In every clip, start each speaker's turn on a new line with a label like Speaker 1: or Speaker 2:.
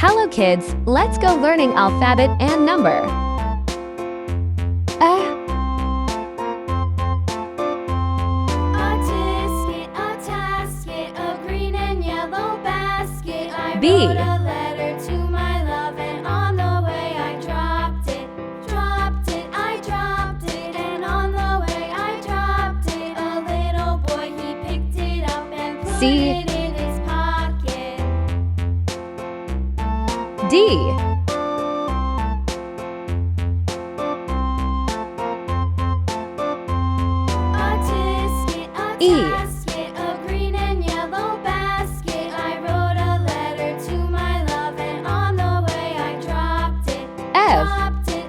Speaker 1: Hello kids, let's go learning alphabet and number.
Speaker 2: A tasket, a green and yellow basket. I
Speaker 1: B.
Speaker 2: wrote a letter to my love, and on the way I dropped it. I dropped it, and on the way I dropped it. A little boy, he picked it up and put
Speaker 1: C.
Speaker 2: it in his pocket.
Speaker 1: D.
Speaker 2: A tasket, a green and yellow basket. I wrote a letter to my love, and on the way I dropped it.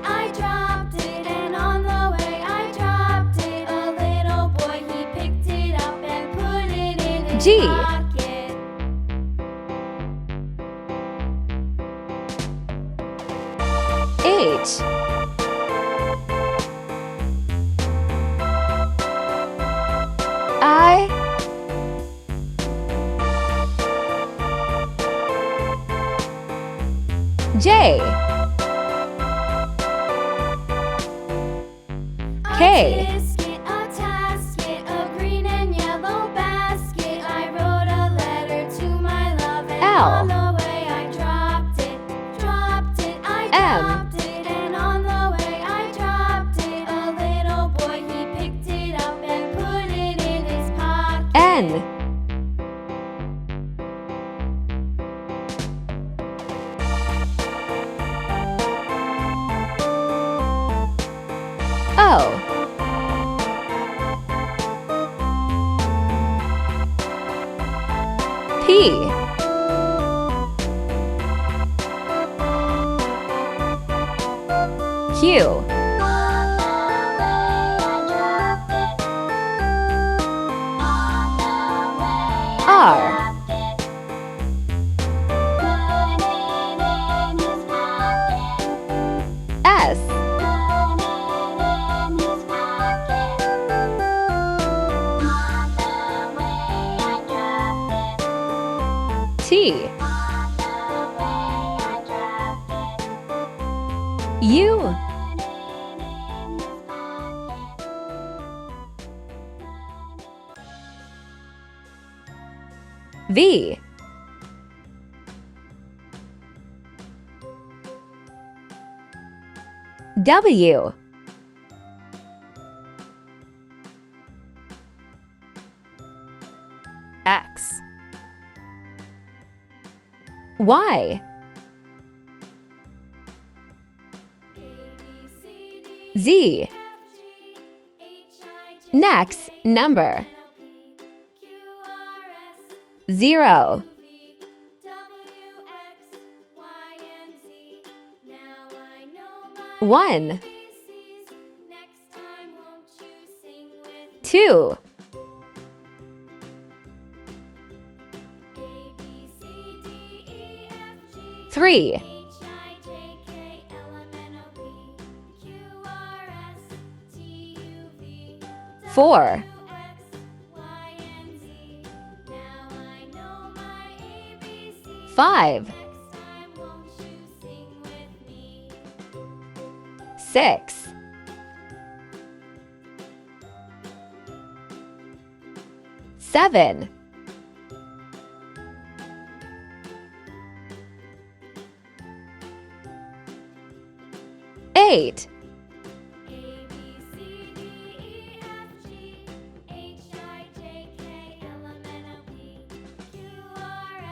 Speaker 2: I dropped it, and on the way I dropped it. A little boy, he picked it up and put it in his
Speaker 1: G.
Speaker 2: pocket.
Speaker 1: H. I. J. K.
Speaker 2: A tasket, a green and yellow basket. I wrote a letter to my love, and
Speaker 1: L.
Speaker 2: on the way I dropped it. I dropped it, and on the way I dropped it. A little boy, he picked it up and put it in his pocket.
Speaker 1: N. O. P. Q. R. S. T. U. V. W. X. Y. Z. Next, number. 0. 1. 2. 3. 4. 5. 6. 7. 8.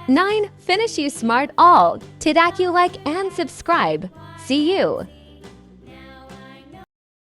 Speaker 1: 9. Finish you smart all. Tidak you like and subscribe. See you.